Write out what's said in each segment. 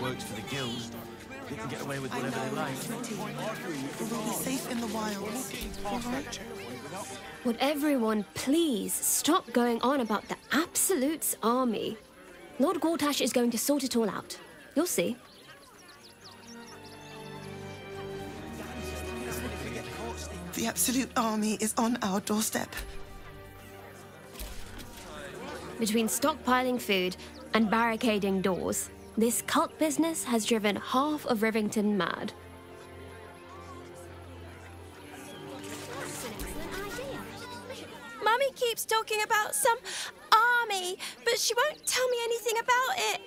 works for the guild. They can get away with whatever they like. We'll be safe in the wilds. All right? Would everyone please stop going on about the Absolute's army? Lord Gortash is going to sort it all out. You'll see. The Absolute army is on our doorstep. Between stockpiling food and barricading doors, this cult business has driven half of Rivington mad. Mummy keeps talking about some army, but she won't tell me anything about it.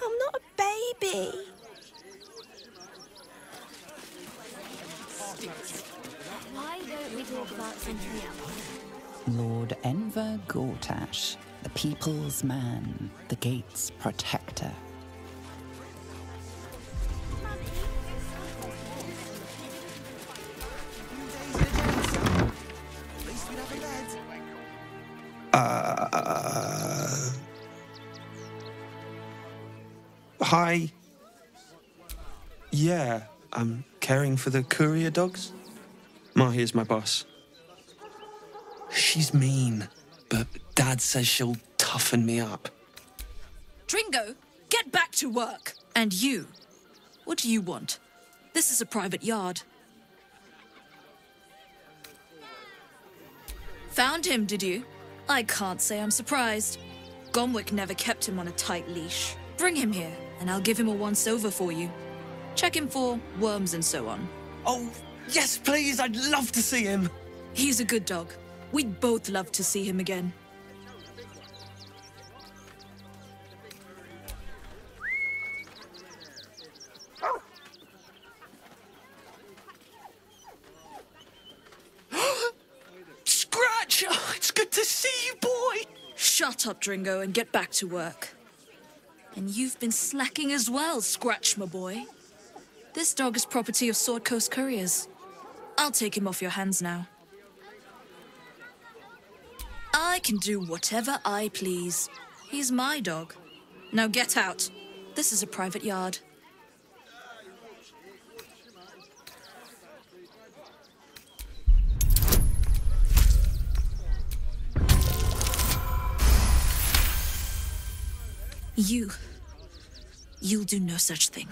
I'm not a baby. Why don't we talk about something else? Lord Enver Gortash, the people's man, the gate's protector. Hi. Yeah, I'm caring for the courier dogs. Mahia's my boss. She's mean, but Dad says she'll toughen me up. Dringo, get back to work. And you, what do you want? This is a private yard. Found him, did you? I can't say I'm surprised. Gomwick never kept him on a tight leash. Bring him here, and I'll give him a once-over for you. Check him for worms and so on. Oh, yes, please, I'd love to see him. He's a good dog. We'd both love to see him again. Scratch! Oh, it's good to see you, boy! Shut up, Dringo, and get back to work. And you've been slacking as well, Scratch, my boy. This dog is property of Sword Coast Couriers. I'll take him off your hands now. I can do whatever I please. He's my dog. Now get out. This is a private yard. You'll do no such thing.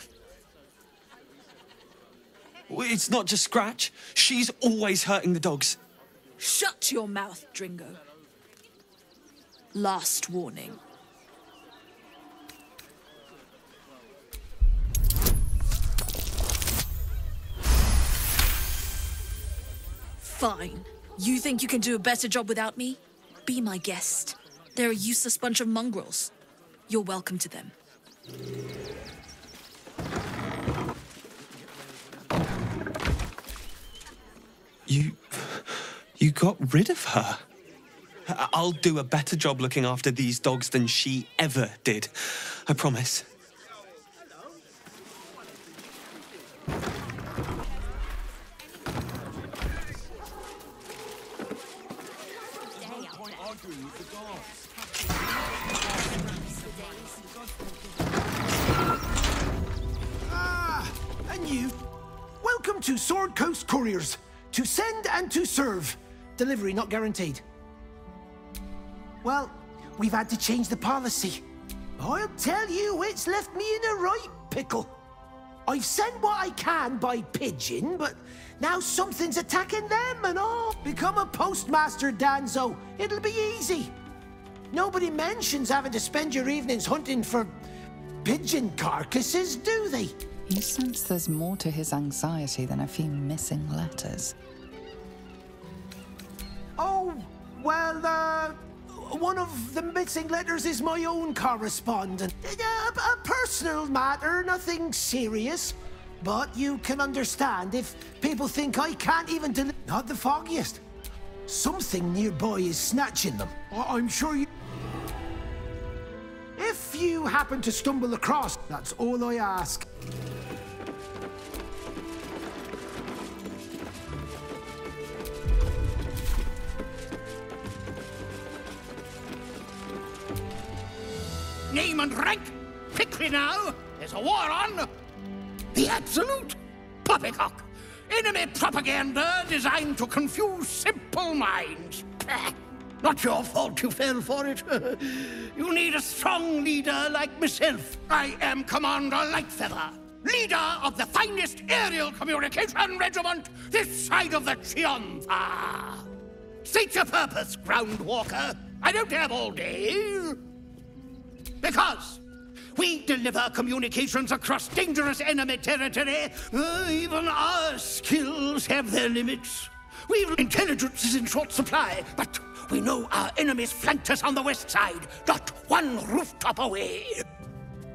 It's not just Scratch. She's always hurting the dogs. Shut your mouth, Dringo. Last warning. Fine. You think you can do a better job without me? Be my guest. They're a useless bunch of mongrels. You're welcome to them. You got rid of her? I'll do a better job looking after these dogs than she ever did. I promise. And you. Welcome to Sword Coast Couriers. To send and to serve. Delivery not guaranteed. Well, we've had to change the policy. I'll tell you, it's left me in a right pickle. I've sent what I can by pigeon, but now something's attacking them and all. Become a postmaster, Danzo. It'll be easy. Nobody mentions having to spend your evenings hunting for pigeon carcasses, do they? You sense there's more to his anxiety than a few missing letters. Oh, well, one of the missing letters is my own correspondent. A personal matter, nothing serious. But you can understand if people think I can't even deliver. Not the foggiest. Something nearby is snatching them. I'm sure you... If you happen to stumble across, that's all I ask. Name and rank? Quickly now! There's a war on. The absolute poppycock. Enemy propaganda designed to confuse simple minds. Not your fault you fell for it. You need a strong leader like myself. I am Commander Lightfeather, leader of the finest aerial communication regiment this side of the Chiantha. State your purpose, Groundwalker. I don't have all day. Because we deliver communications across dangerous enemy territory. Even our skills have their limits. Intelligence is in short supply, but we know our enemies flanked us on the west side, not one rooftop away.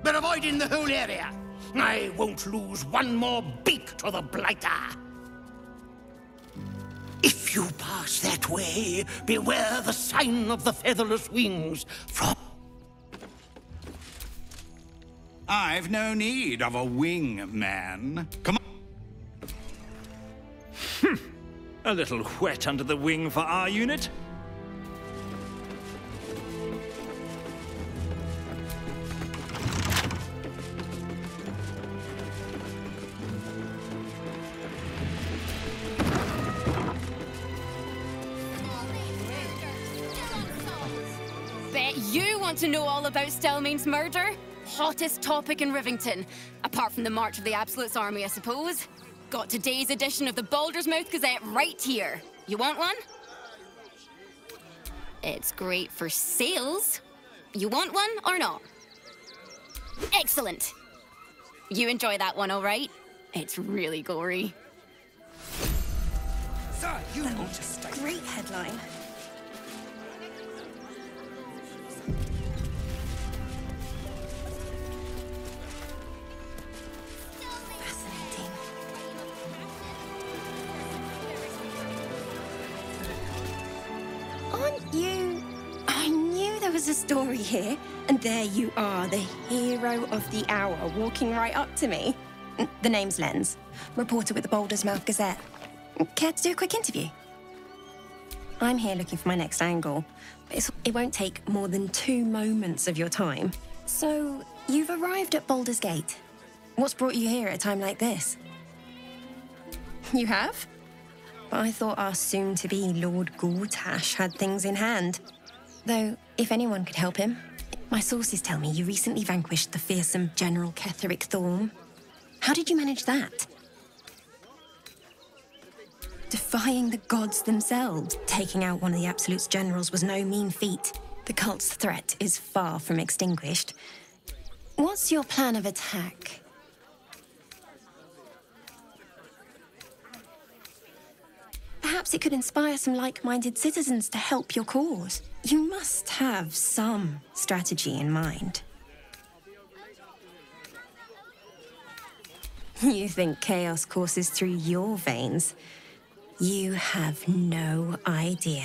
They're avoiding the whole area. I won't lose one more beak to the blighter. If you pass that way, beware the sign of the featherless wings from... I've no need of a wingman. Come on. A little wet under the wing for our unit. Bet you want to know all about Stelmane's murder? Hottest topic in Rivington. Apart from the March of the Absolute's army, I suppose. Got today's edition of the Baldur's Mouth Gazette right here. You want one? It's great for sales. You want one or not? Excellent. You enjoy that one, all right? It's really gory. Sir, you noticed. Great headline. Aren't you... I knew there was a story here. And there you are, the hero of the hour, walking right up to me. The name's Lens, reporter with the Baldur's Mouth Gazette. Care to do a quick interview? I'm here looking for my next angle. It won't take more than 2 moments of your time. So, you've arrived at Baldur's Gate. What's brought you here at a time like this? You have? But I thought our soon-to-be Lord Gortash had things in hand. Though, if anyone could help him, my sources tell me you recently vanquished the fearsome General Ketheric Thorm. How did you manage that? Defying the gods themselves, taking out one of the Absolute's generals was no mean feat. The cult's threat is far from extinguished. What's your plan of attack? Perhaps it could inspire some like-minded citizens to help your cause. You must have some strategy in mind. You think chaos courses through your veins? You have no idea.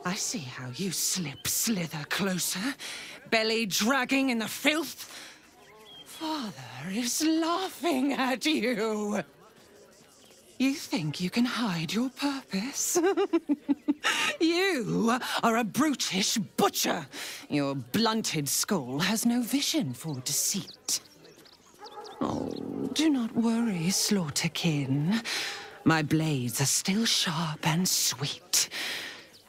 I see how you slither closer, belly dragging in the filth. Father is laughing at you. You think you can hide your purpose? You are a brutish butcher. Your blunted skull has no vision for deceit. Oh, do not worry, Slaughterkin. My blades are still sharp and sweet.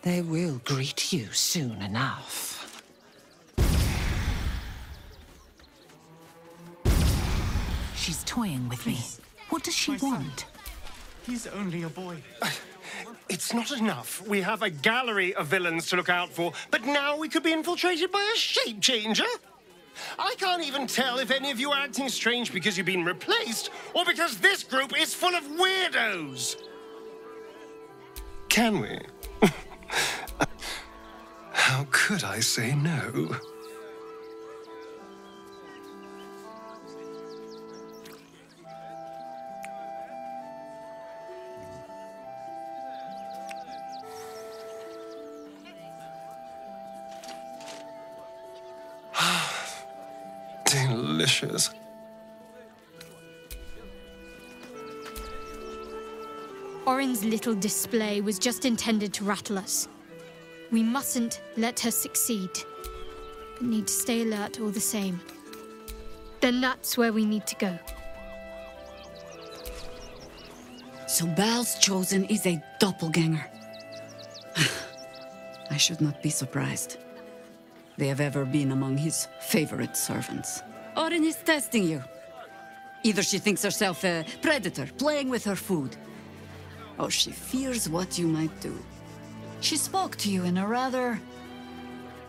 They will greet you soon enough. She's toying with me. What does she want? He's only a boy. It's not enough. We have a gallery of villains to look out for, but now we could be infiltrated by a shape changer? I can't even tell if any of you are acting strange because you've been replaced, or because this group is full of weirdos. Can we? How could I say no? Are Orin's little display was just intended to rattle us. We mustn't let her succeed, but need to stay alert all the same. Then that's where we need to go. So Bal's chosen is a doppelganger. I should not be surprised. They have ever been among his favorite servants. Orin is testing you. Either she thinks herself a predator, playing with her food, or she fears what you might do. She spoke to you in a rather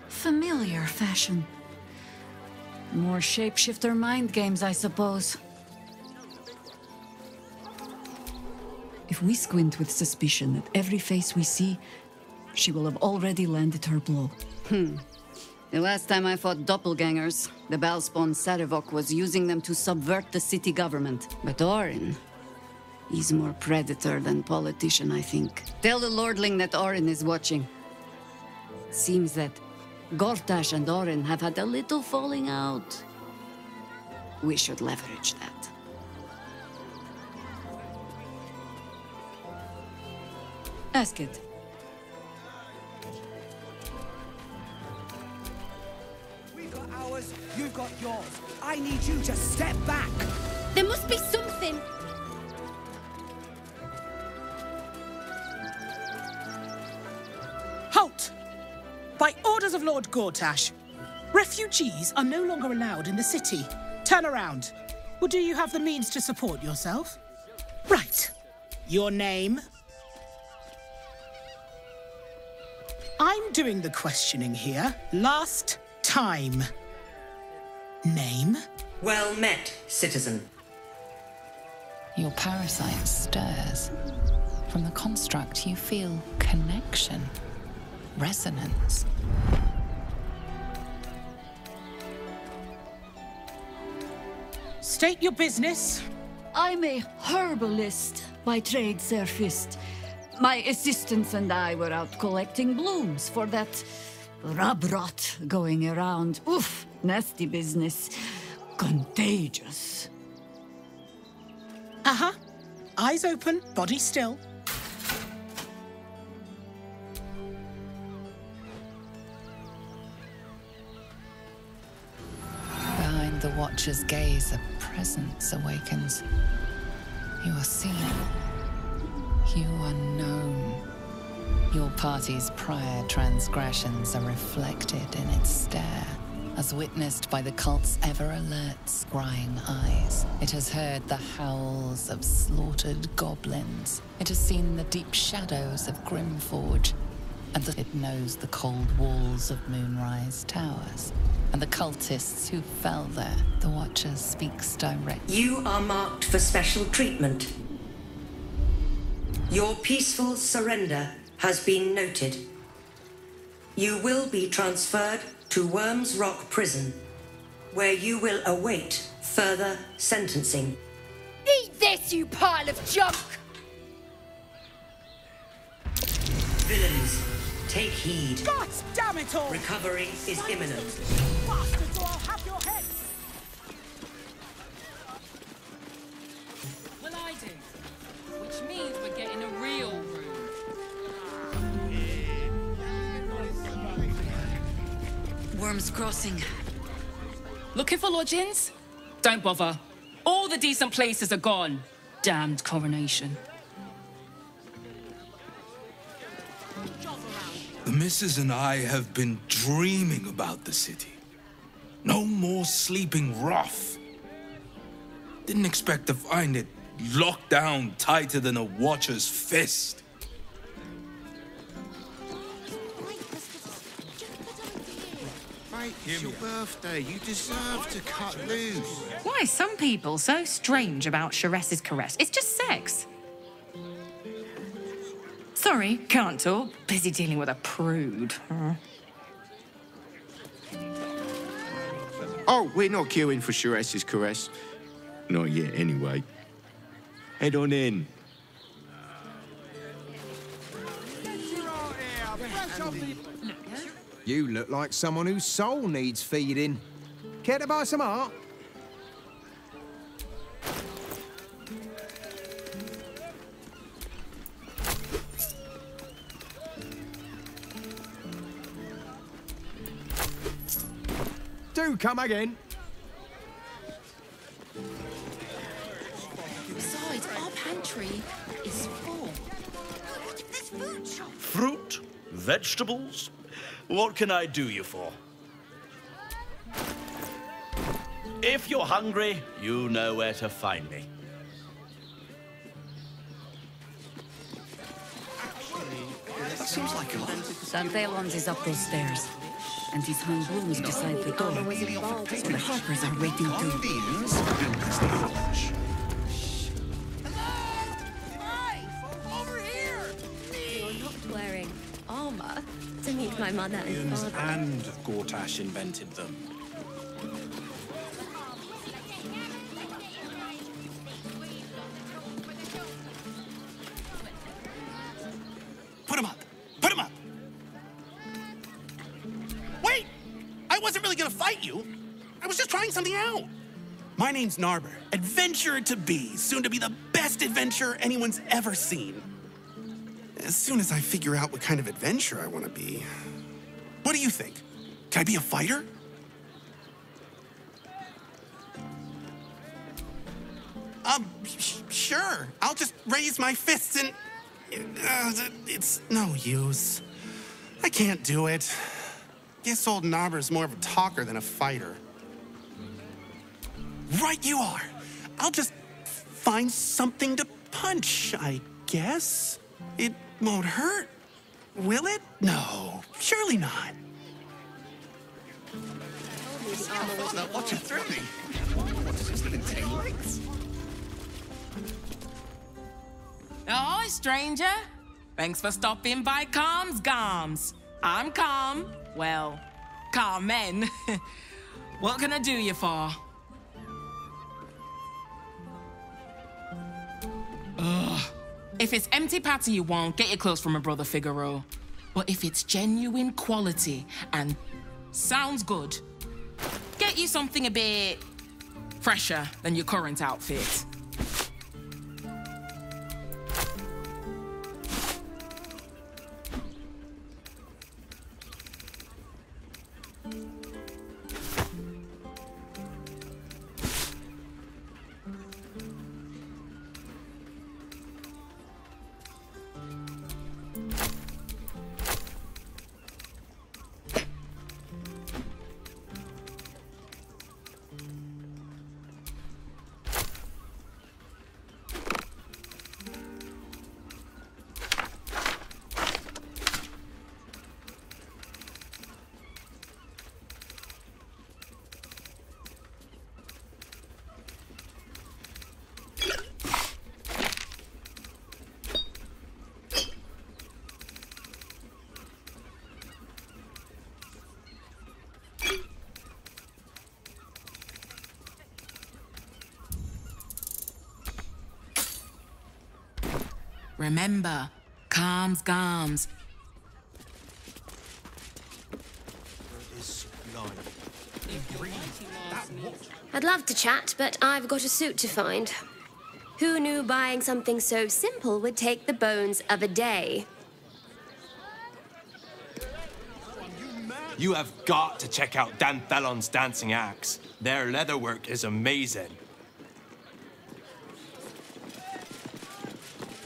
familiar fashion. More shapeshifter mind games, I suppose. If we squint with suspicion at every face we see, she will have already landed her blow. The last time I fought doppelgangers, the Balspawn Sarevok was using them to subvert the city government. But Orin, he's more predator than politician, I think. Tell the Lordling that Orin is watching. Seems that Gortash and Orin have had a little falling out. We should leverage that. Ask it. We've got ours, you've got yours. I need you to step back. There must be something. Halt! By orders of Lord Gortash, refugees are no longer allowed in the city. Turn around. Or do you have the means to support yourself? Right. Your name? I'm doing the questioning here. Last time. Name? Well met, citizen. Your parasite stirs. From the construct, you feel connection, resonance. State your business. I'm a herbalist by trade, Sir Fist. My assistants and I were out collecting blooms for that rub rot going around. Oof, nasty business. Contagious. Uh-huh. Eyes open, body still. Behind the Watcher's gaze, a presence awakens. You are seen. You are known. Your party's prior transgressions are reflected in its stare, as witnessed by the cult's ever-alert, scrying eyes. It has heard the howls of slaughtered goblins. It has seen the deep shadows of Grimforge, and it knows the cold walls of Moonrise Towers, and the cultists who fell there. The Watcher speaks directly. You are marked for special treatment. Your peaceful surrender has been noted. You will be transferred to Worms Rock Prison, where you will await further sentencing. Eat this, you pile of junk! Villains, take heed. God damn it all! Recovery is imminent. Bastards, or I'll have your head! Well, I do. Which means we're getting a real room. Worms Crossing. Looking for lodgings? Don't bother. All the decent places are gone. Damned coronation. The missus and I have been dreaming about the city. No more sleeping rough. Didn't expect to find it locked down tighter than a Watcher's fist. Mate, it's your birthday. You deserve to cut loose. Why are some people so strange about Sharess's caress? It's just sex. Sorry, can't talk. Busy dealing with a prude. Oh, we're not queuing for Sharess's caress. Not yet, anyway. Head on in. You look like someone whose soul needs feeding. Care to buy some art? Do come again. Besides, our pantry is full. Look at this food shop. Fruit, vegetables. What can I do you for? If you're hungry, you know where to find me. That seems like a lot. Dandelons is up those stairs, and he's hung blooms beside the door. So the Harpers are waiting too. You're not wearing armor to meet my mother and father. And Gortash invented them. Put him up! Put him up! Wait! I wasn't really gonna fight you. I was just trying something out. My name's Narber, adventurer to be, soon to be the best adventurer anyone's ever seen. As soon as I figure out what kind of adventurer I want to be. What do you think? Can I be a fighter? Sure. I'll just raise my fists and... it's no use. I can't do it. Guess old Narber's more of a talker than a fighter. Right you are. I'll just find something to punch, I guess. It won't hurt, will it? No, surely not. Now watch it through me. What does this little thing like? Ahoy, stranger. Thanks for stopping by Calm's Garms. I'm Calm. Well, Carmen. What can I do you for? Ugh. If it's empty patty you want, get your clothes from my brother Figaro. But if it's genuine quality and sounds good, get you something a bit fresher than your current outfit. Remember, Calm's Garms. I'd love to chat, but I've got a suit to find. Who knew buying something so simple would take the bones of a day? You have got to check out Danthelon's dancing acts. Their leatherwork is amazing.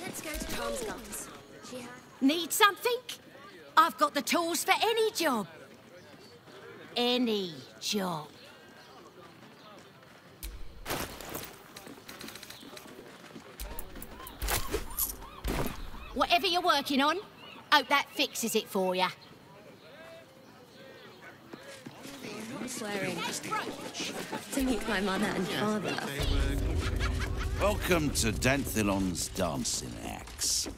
Let's go to Tom's Guns. Need something? I've got the tools for any job. Any job. Whatever you're working on, hope that fixes it for you. Swearing to meet my mother and father. Welcome to Danthelon's dancing acts.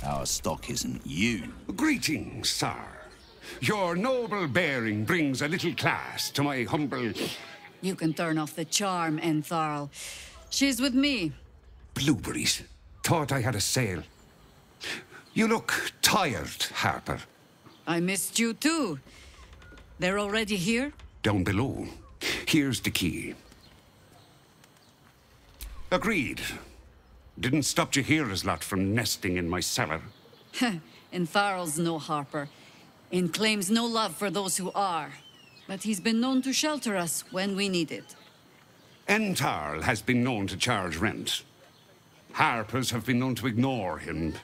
Our stock isn't you. Greetings, sir. Your noble bearing brings a little class to my humble... You can turn off the charm, Entharl. She's with me. Blueberries. Thought I had a sale. You look tired, Harper. I missed you too. They're already here? Down below. Here's the key. Agreed. Didn't stop Jaheira's lot from nesting in my cellar. Entharl's no Harper, and claims no love for those who are. But he's been known to shelter us when we need it. Entarl has been known to charge rent. Harpers have been known to ignore him.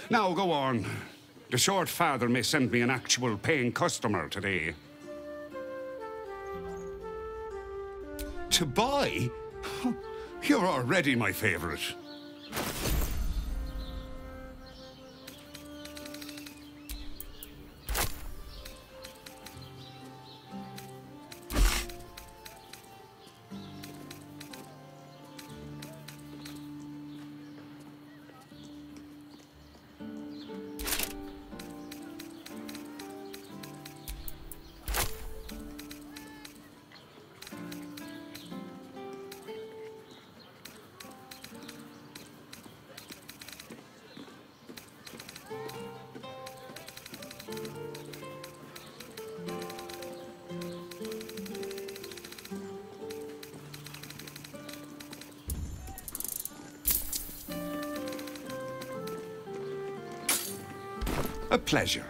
Now, go on. The short father may send me an actual paying customer today. To buy? You're already my favorite. A pleasure.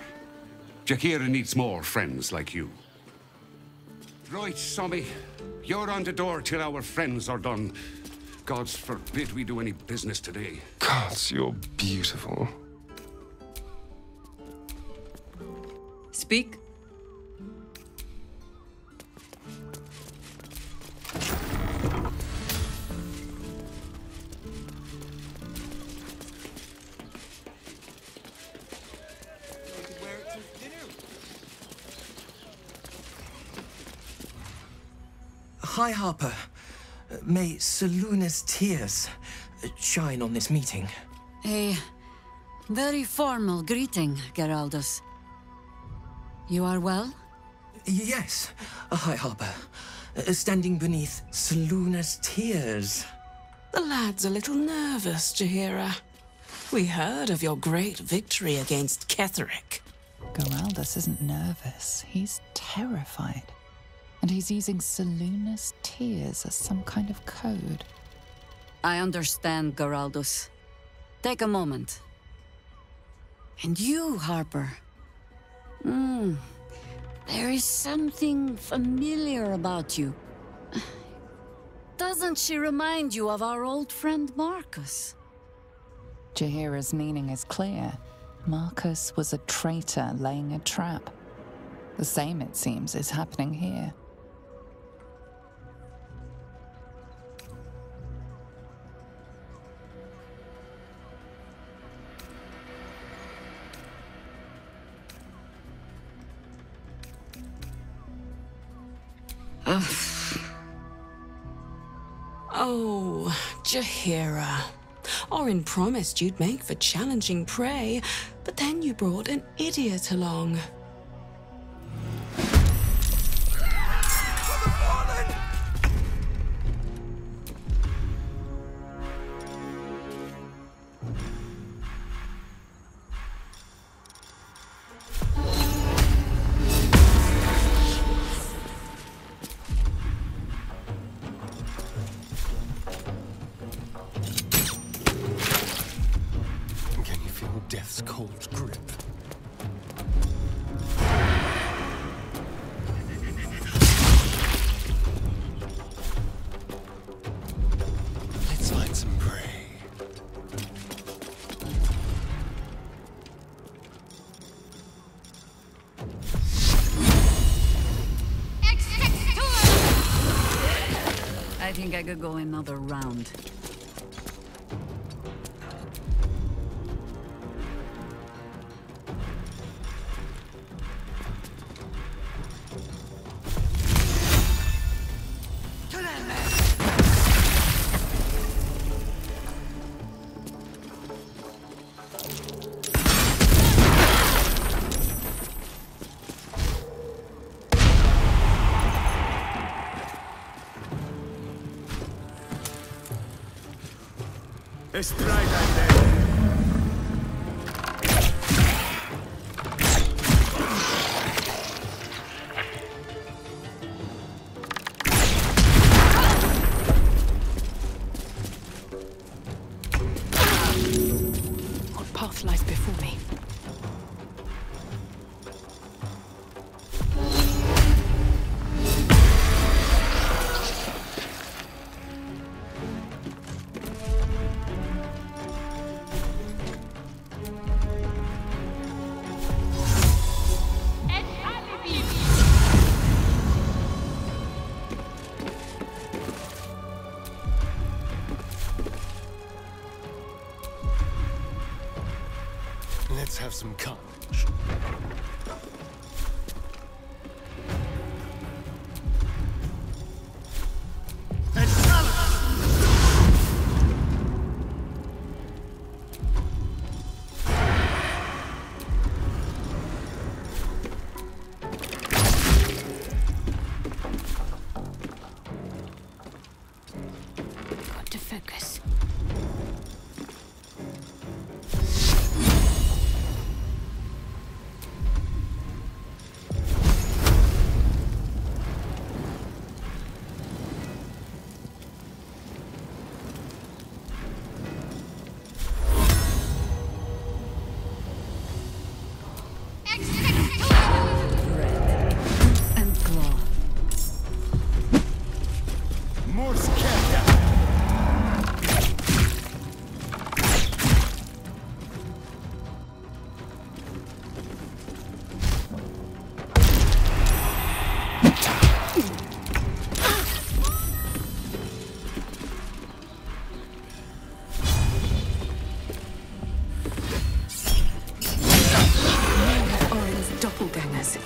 Jaheira needs more friends like you. Right, Sommy. You're on the door till our friends are done. Gods forbid we do any business today. Gods, you're beautiful. Speak. Hi, Harper. May Seluna's tears shine on this meeting. A very formal greeting, Geraldus. You are well? Yes. Hi, Harper. Standing beneath Seluna's tears. The lad's a little nervous, Jaheira. We heard of your great victory against Ketheric. Geraldus isn't nervous. He's terrified. And he's using Seluna's tears as some kind of code. I understand, Geraldus. Take a moment. And you, Harper. There is something familiar about you. Doesn't she remind you of our old friend Marcus? Jaheira's meaning is clear. Marcus was a traitor laying a trap. The same, it seems, is happening here. Oh, Jaheira. Orin promised you'd make for challenging prey, but then you brought an idiot along. Death's cold grip. Let's find some prey. I think I could go another round. What path lies before me? Got to focus. And claw. Orin's doppelgangers.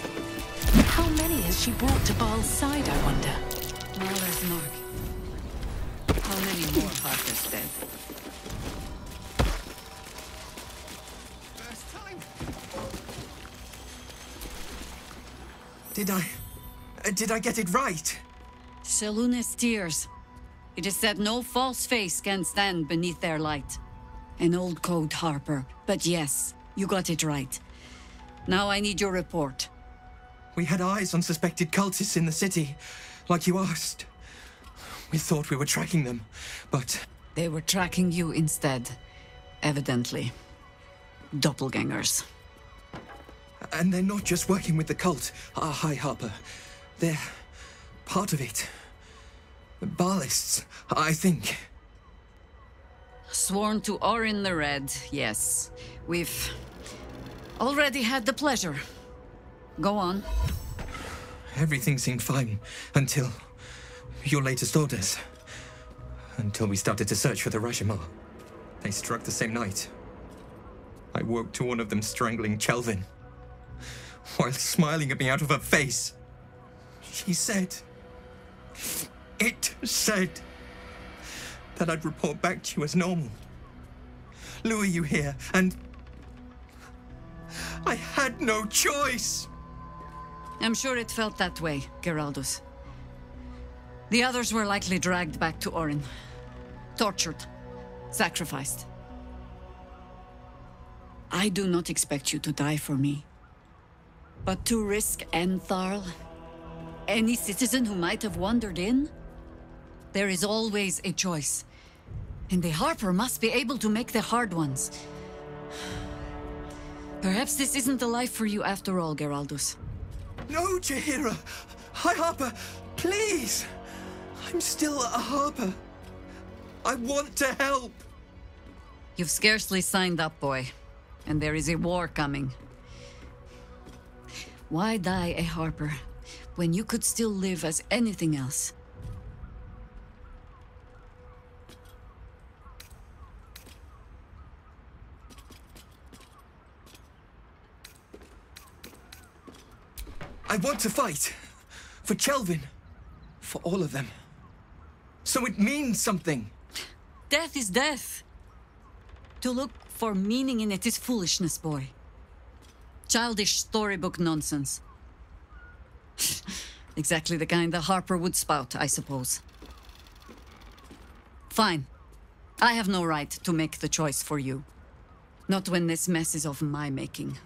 How many has she brought to Baal's side, I wonder? Mahler's mark. How many more Harpers dead? Did I get it right? Seluna's tears. It is said no false face can stand beneath their light. An old code, Harper. But yes, you got it right. Now I need your report. We had eyes on suspected cultists in the city, like you asked. We thought we were tracking them, but... They were tracking you instead, evidently. Doppelgangers. And they're not just working with the cult, High Harper. They're part of it. Baalists, I think. Sworn to Orin the Red, yes. We've already had the pleasure. Go on. Everything seemed fine until your latest orders. Until we started to search for the Rashomar. They struck the same night. I woke to one of them strangling Chelvin, while smiling at me out of her face. She said... It said... that I'd report back to you as normal. Lure you here, and... I had no choice! I'm sure it felt that way, Geraldus. The others were likely dragged back to Orin. Tortured. Sacrificed. I do not expect you to die for me. But to risk Entharl, any citizen who might have wandered in, there is always a choice. And the Harper must be able to make the hard ones. Perhaps this isn't the life for you after all, Geraldus. No, Jaheira! High Harper, please! I'm still a Harper. I want to help! You've scarcely signed up, boy. And there is a war coming. Why die a Harper when you could still live as anything else? I want to fight. For Chelvin. For all of them. So it means something. Death is death. To look for meaning in it is foolishness, boy. Childish storybook nonsense. Exactly the kind the Harper would spout, I suppose. Fine. I have no right to make the choice for you. Not when this mess is of my making.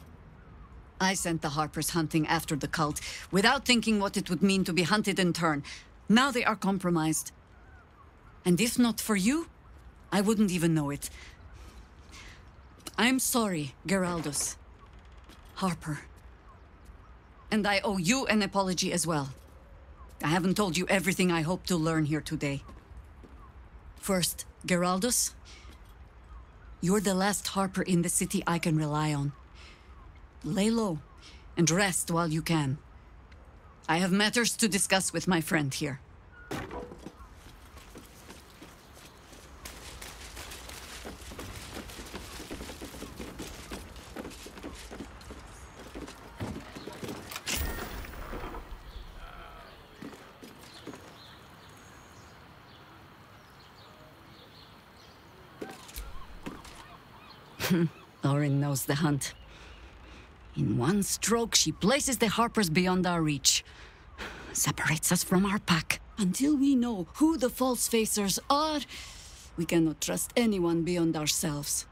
I sent the Harpers hunting after the cult, without thinking what it would mean to be hunted in turn. Now they are compromised. And if not for you, I wouldn't even know it. I'm sorry, Geraldus. Harper. And I owe you an apology as well. I haven't told you everything I hope to learn here today. First, Geraldus, you're the last Harper in the city I can rely on. Lay low and rest while you can. I have matters to discuss with my friend here. Orin knows the hunt. In one stroke, she places the Harpers beyond our reach. Separates us from our pack. Until we know who the false facers are, we cannot trust anyone beyond ourselves.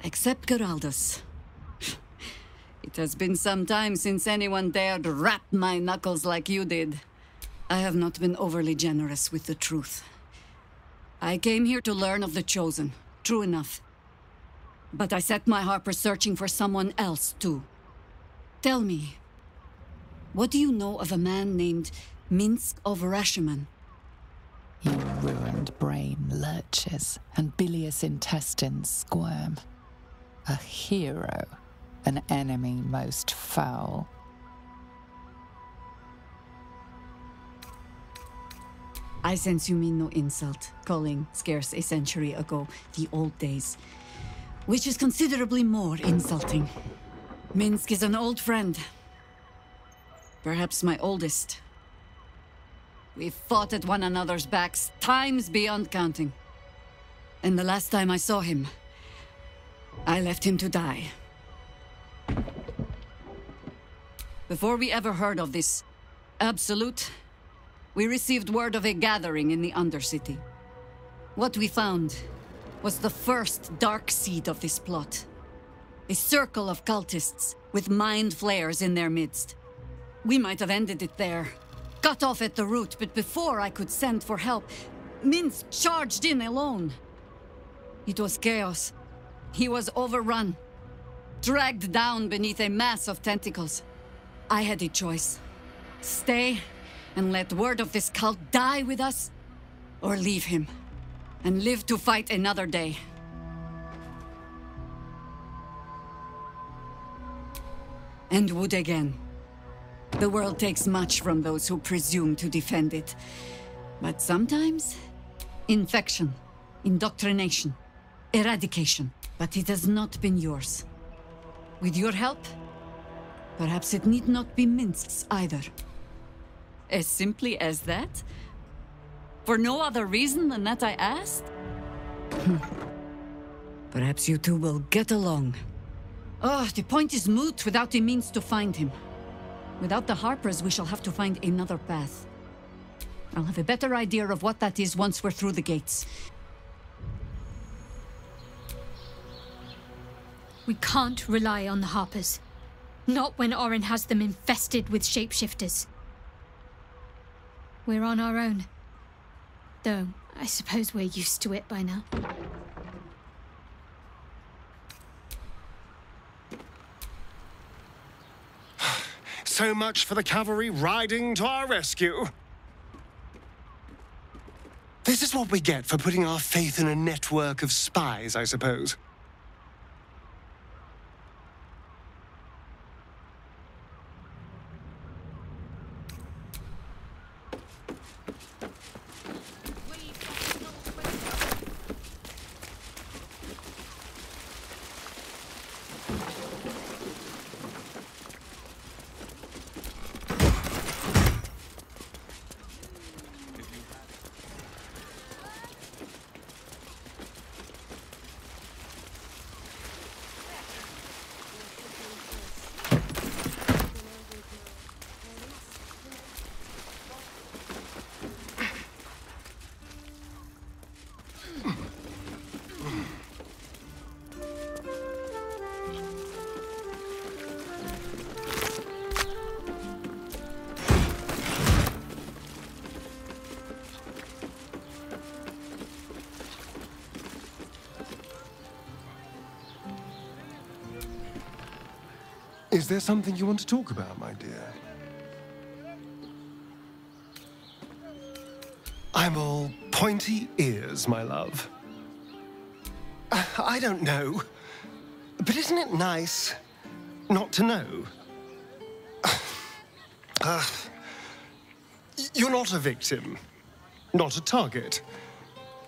Except Geraldus. It has been some time since anyone dared rap my knuckles like you did. I have not been overly generous with the truth. I came here to learn of the Chosen, true enough. But I set my Harpers searching for someone else, too. Tell me, what do you know of a man named Minsk of Rashiman? Your ruined brain lurches, and bilious intestines squirm. A hero, an enemy most foul. I sense you mean no insult, calling scarce a century ago the old days, which is considerably more insulting. Minsk is an old friend. Perhaps my oldest. We've fought at one another's backs times beyond counting. And the last time I saw him, I left him to die. Before we ever heard of this Absolute, we received word of a gathering in the Undercity. What we found was the first dark seed of this plot. A circle of cultists with mind flayers in their midst. We might have ended it there, cut off at the root, but before I could send for help, Minsk charged in alone. It was chaos. He was overrun, dragged down beneath a mass of tentacles. I had a choice. Stay and let word of this cult die with us, or leave him and live to fight another day. And would again. The world takes much from those who presume to defend it. But sometimes, infection, indoctrination, eradication. But it has not been yours. With your help, perhaps it need not be Minsk's either. As simply as that? For no other reason than that I asked? Perhaps you two will get along. Oh, the point is moot without a means to find him. Without the Harpers, we shall have to find another path. I'll have a better idea of what that is once we're through the gates. We can't rely on the Harpers. Not when Orin has them infested with shapeshifters. We're on our own. Though, I suppose we're used to it by now. So much for the cavalry riding to our rescue. This is what we get for putting our faith in a network of spies, I suppose. Is there something you want to talk about, my dear? I'm all pointy ears, my love. I don't know. But isn't it nice not to know? You're not a victim. Not a target.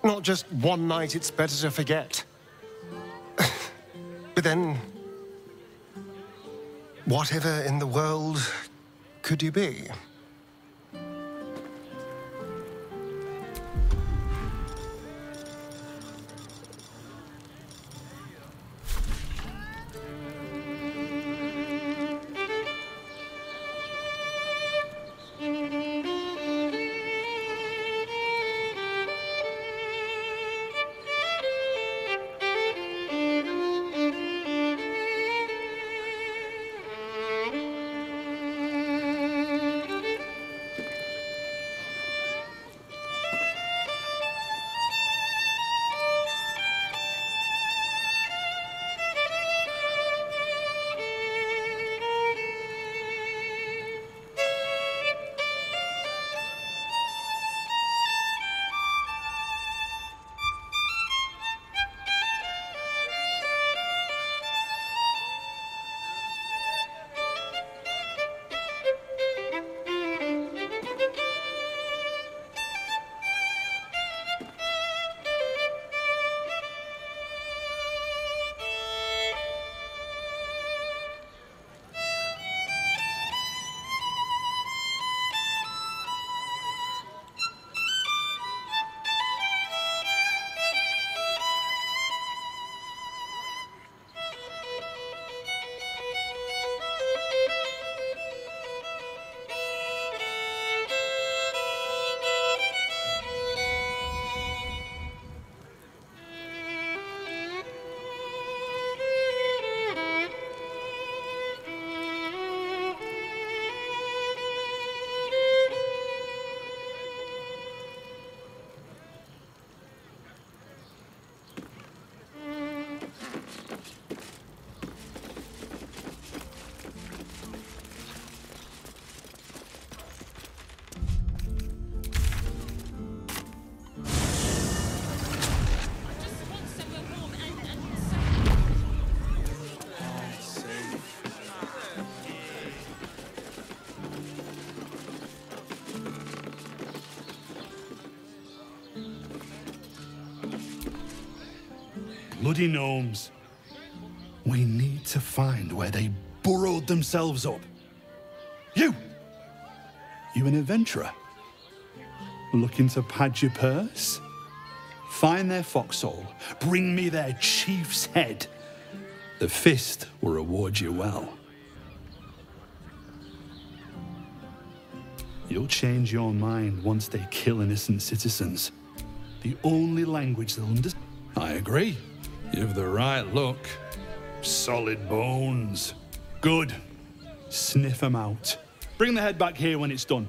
Not just one night it's better to forget. But then, whatever in the world could you be? bloody gnomes. We need to find where they burrowed themselves up. You an adventurer? Looking to pad your purse? Find their foxhole, bring me their chief's head. The fist will reward you well. You'll change your mind once they kill innocent citizens. The only language they'll understand. I agree. You've the right look. Solid bones. Good. Sniff them out. Bring the head back here when it's done.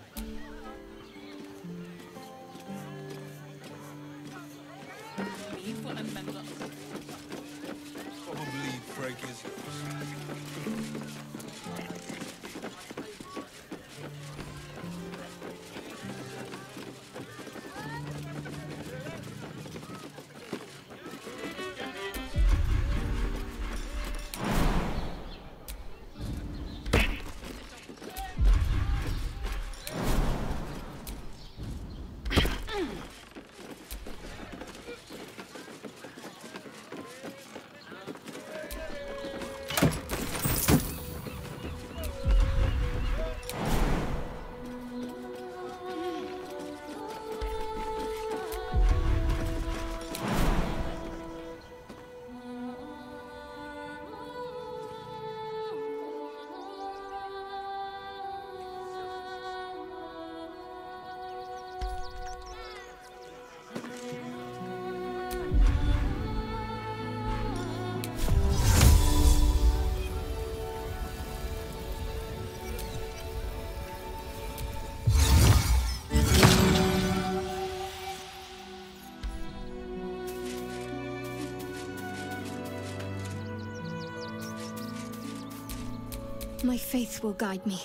My faith will guide me.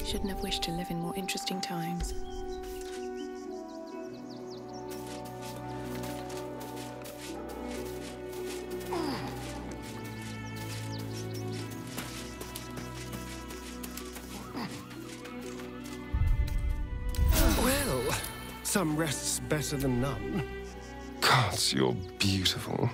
Shouldn't have wished to live in more interesting times. Some rest's better than none. Gods, you're beautiful.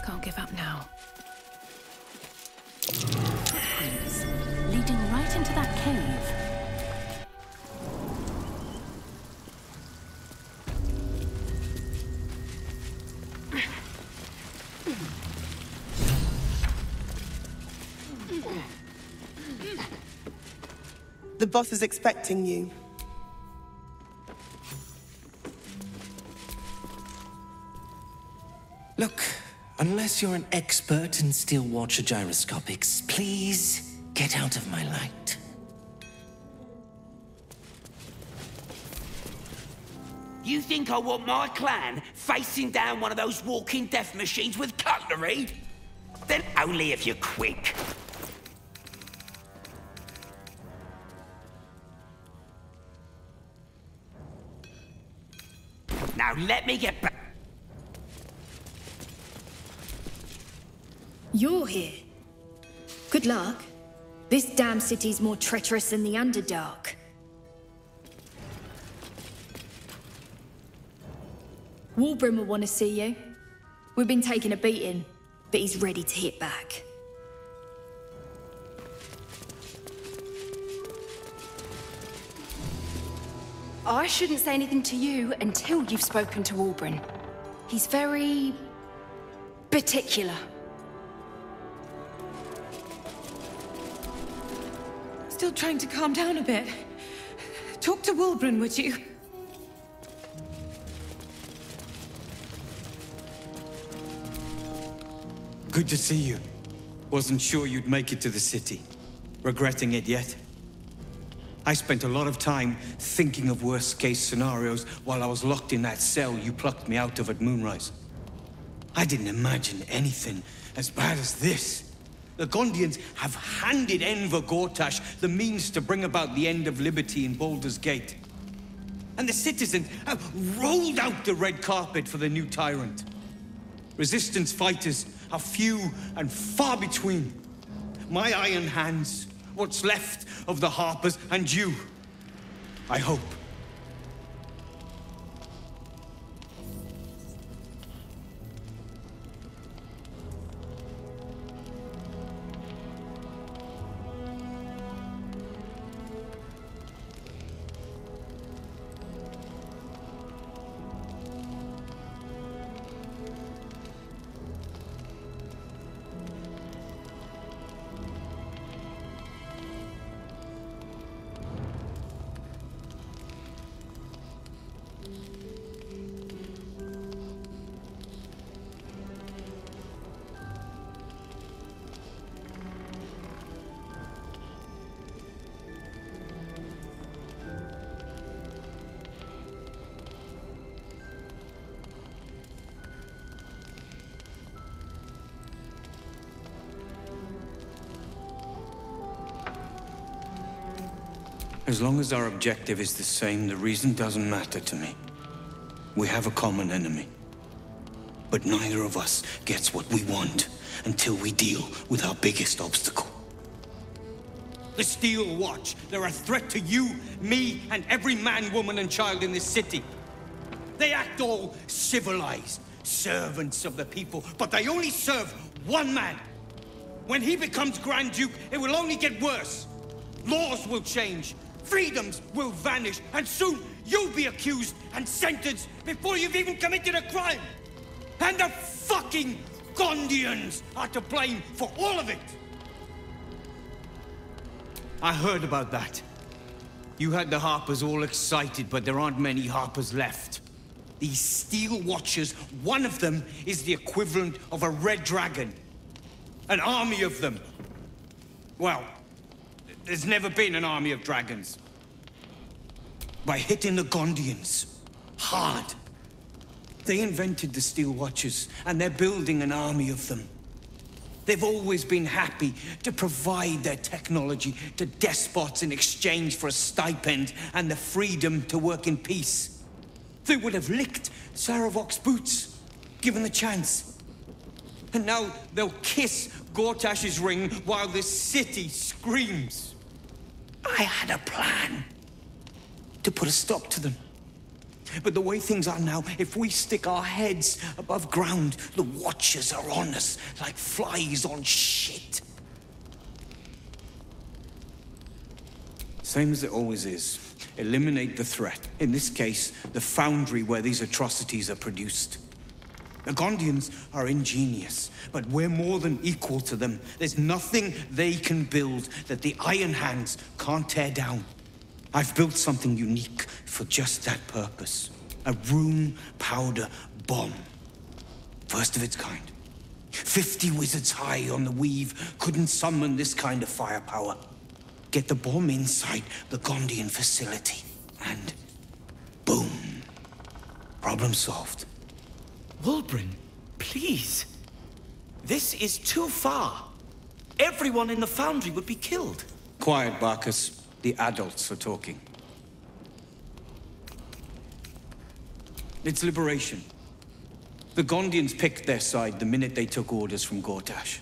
Can't give up now. Footprints leading right into that cave. The boss is expecting you. Look, unless you're an expert in steel watcher gyroscopics, please get out of my light. You think I want my clan facing down one of those walking death machines with cutlery? Then only if you're quick. Now let me get back. You're here. Good luck. This damn city's more treacherous than the Underdark. Wulbren will want to see you. We've been taking a beating, but he's ready to hit back. I shouldn't say anything to you until you've spoken to Wulbren. He's very particular. Still trying to calm down a bit. Talk to Wulbren, would you? Good to see you. Wasn't sure you'd make it to the city. Regretting it yet? I spent a lot of time thinking of worst-case scenarios while I was locked in that cell you plucked me out of at Moonrise. I didn't imagine anything as bad as this. The Gondians have handed Enver Gortash the means to bring about the end of liberty in Baldur's Gate. And the citizens have rolled out the red carpet for the new tyrant. Resistance fighters are few and far between. My iron hands, what's left of the Harpers, and you, I hope. As long as our objective is the same, the reason doesn't matter to me. We have a common enemy. But neither of us gets what we want until we deal with our biggest obstacle. The Steel Watch. They're a threat to you, me, and every man, woman, and child in this city. They act all civilized, servants of the people, but they only serve one man. When he becomes Grand Duke, it will only get worse. Laws will change. Freedoms will vanish, and soon you'll be accused and sentenced before you've even committed a crime. And the fucking Gondians are to blame for all of it. I heard about that. You had the Harpers all excited, but there aren't many Harpers left. These Steel Watchers, one of them is the equivalent of a red dragon. An army of them. Well, there's never been an army of dragons. By hitting the Gondians hard, they invented the Steel Watchers, and they're building an army of them. They've always been happy to provide their technology to despots in exchange for a stipend and the freedom to work in peace. They would have licked Saravok's boots, given the chance. And now they'll kiss Gortash's ring while this city screams. I had a plan to put a stop to them. But the way things are now, if we stick our heads above ground, the Watchers are on us like flies on shit. Same as it always is. Eliminate the threat. In this case, the foundry where these atrocities are produced. The Gondians are ingenious, but we're more than equal to them. There's nothing they can build that the Iron Hands can't tear down. I've built something unique for just that purpose. A rune powder bomb. First of its kind. 50 wizards high on the weave couldn't summon this kind of firepower. Get the bomb inside the Gondian facility, and boom. Problem solved. Wulbren, please. This is too far. Everyone in the foundry would be killed. Quiet, Barkus. The adults are talking. It's liberation. The Gondians picked their side the minute they took orders from Gortash.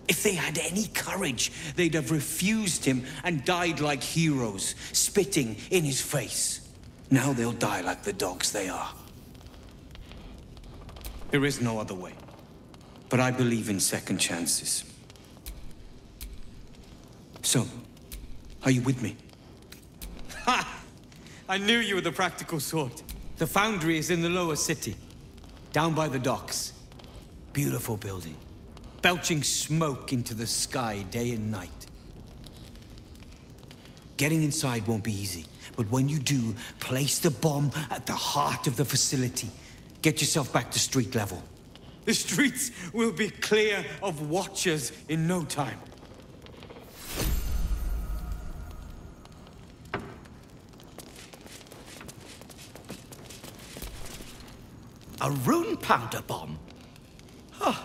If they had any courage, they'd have refused him and died like heroes, spitting in his face. Now they'll die like the dogs they are. There is no other way. But I believe in second chances. So, are you with me? Ha! I knew you were the practical sort. The foundry is in the lower city, down by the docks. Beautiful building, belching smoke into the sky day and night. Getting inside won't be easy, but when you do, place the bomb at the heart of the facility. Get yourself back to street level. The streets will be clear of Watchers in no time. A rune powder bomb? Oh,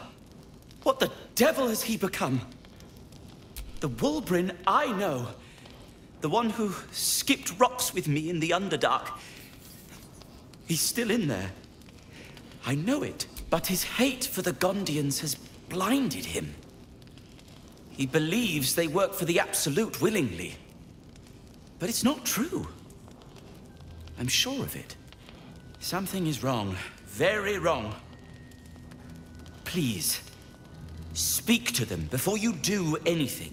what the devil has he become? The Wulbren I know. The one who skipped rocks with me in the Underdark. He's still in there. I know it, but his hate for the Gondians has blinded him. He believes they work for the Absolute willingly. But it's not true. I'm sure of it. Something is wrong. Very wrong. Please, speak to them before you do anything.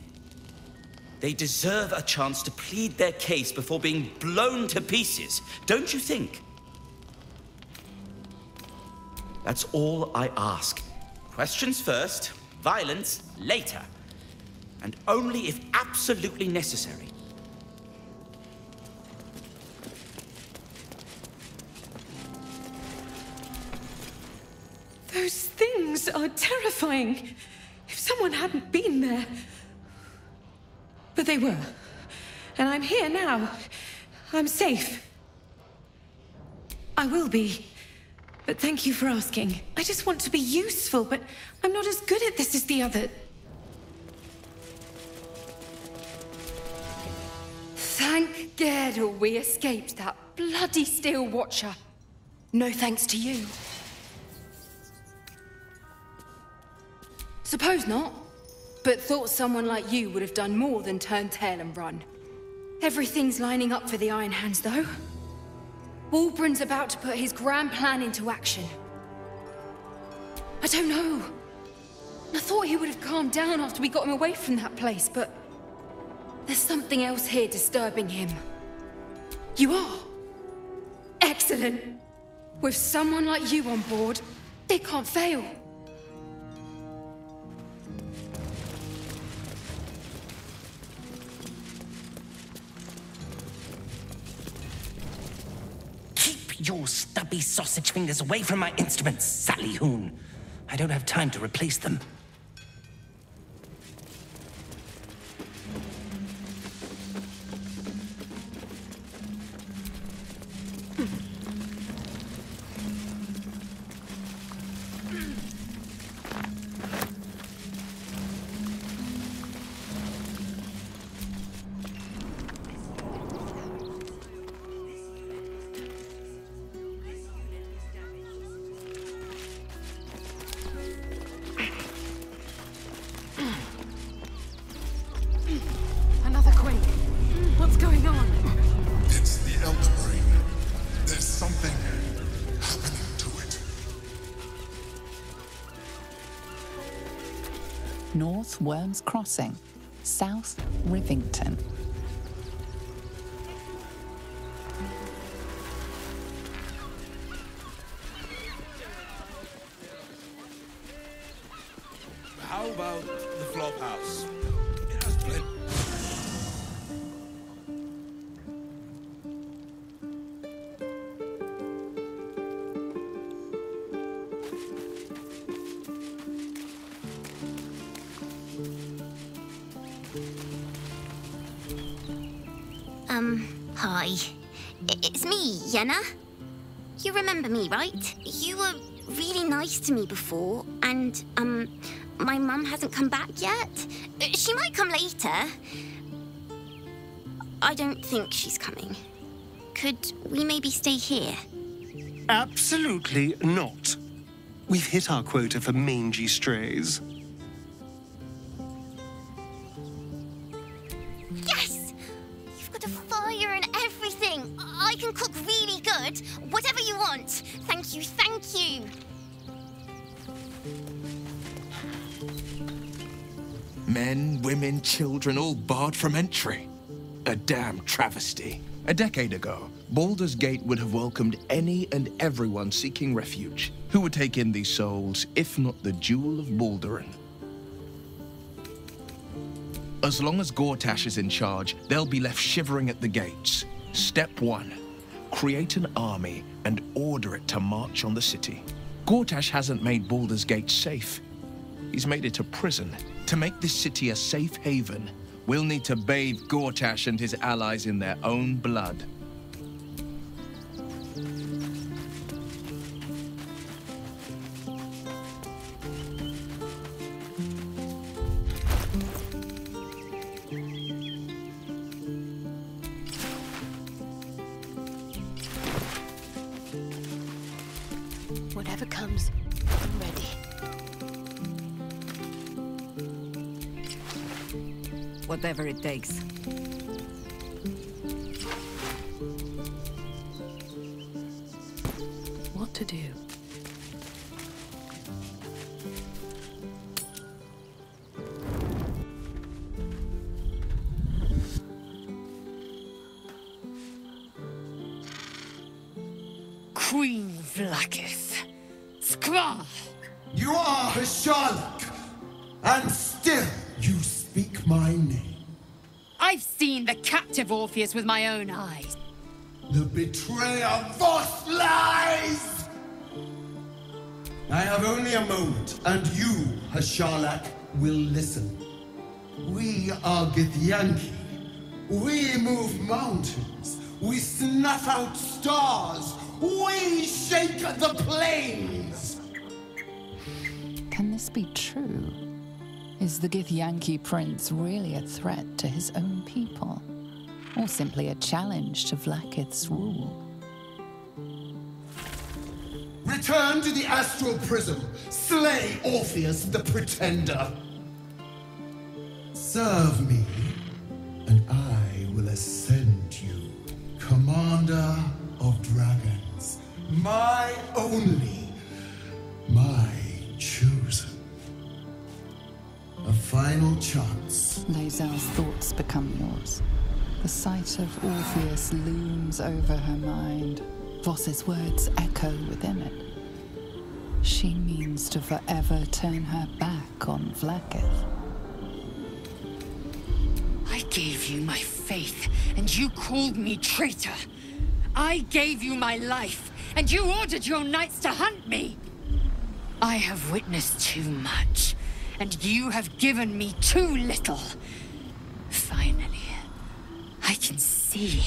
They deserve a chance to plead their case before being blown to pieces, don't you think? That's all I ask. Questions first, violence later. And only if absolutely necessary. Those things are terrifying. If someone hadn't been there. But they were. And I'm here now. I'm safe. I will be. But thank you for asking. I just want to be useful, but I'm not as good at this as the other. Thank God we escaped that bloody Steel Watcher. No thanks to you. Suppose not. But thought someone like you would have done more than turn tail and run. Everything's lining up for the Iron Hands, though. Wulbren's about to put his grand plan into action. I don't know. I thought he would have calmed down after we got him away from that place, but there's something else here disturbing him. You are? Excellent. With someone like you on board, they can't fail. Your stubby sausage fingers away from my instruments, Sally Hoon. I don't have time to replace them. North Worms Crossing, South Rivington. How about the flop house? It has plenty. Hi. It's me, Yenna. You remember me, right? You were really nice to me before, and, my mum hasn't come back yet. She might come later. I don't think she's coming. Could we maybe stay here? Absolutely not. We've hit our quota for mangy strays. Yes! You've got a fire and everything. I can cook really good. Whatever you want. Thank you, thank you. Men, women, children, all barred from entry. A damn travesty. A decade ago, Baldur's Gate would have welcomed any and everyone seeking refuge, who would take in these souls, if not the Jewel of Baldurin. As long as Gortash is in charge, they'll be left shivering at the gates. Step 1. Create an army and order it to march on the city. Gortash hasn't made Baldur's Gate safe. He's made it a prison. To make this city a safe haven, we'll need to bathe Gortash and his allies in their own blood. comes. I'm ready. Whatever it takes. What to do? Queen Vlaakith. Skra! You are Hasharlok, and still you speak my name. I've seen the captive Orpheus with my own eyes. The betrayer Voss lies! I have only a moment, and you, Hasharlok, will listen. We are Githyanki. We move mountains. We snuff out stars. We shake the plains! Can this be true? Is the Githyanki prince really a threat to his own people? Or simply a challenge to Vlaakith's rule? Return to the astral prism. Slay Orpheus the Pretender. Serve me, and I will ascend you, Commander of Dragons. My only, my chosen. A final chance. Lae'zel's thoughts become yours. The sight of Orpheus looms over her mind. Voss's words echo within it. She means to forever turn her back on Vlaakith. I gave you my faith, and you called me traitor. I gave you my life, and you ordered your knights to hunt me. I have witnessed too much, and you have given me too little. Finally, I can see.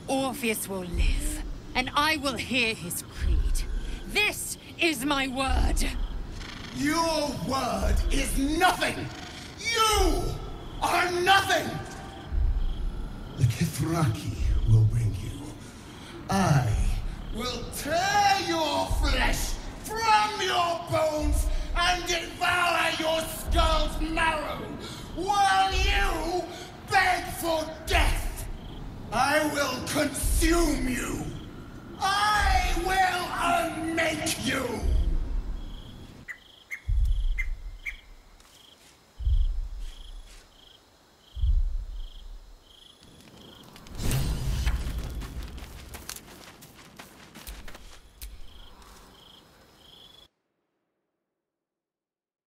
Orpheus will live, and I will hear his creed. This is my word. Your word is nothing! You are nothing! The Kithraki will bring you. I will tear your flesh from your bones and devour your skull's marrow, while you beg for death. I will consume you. I will unmake you.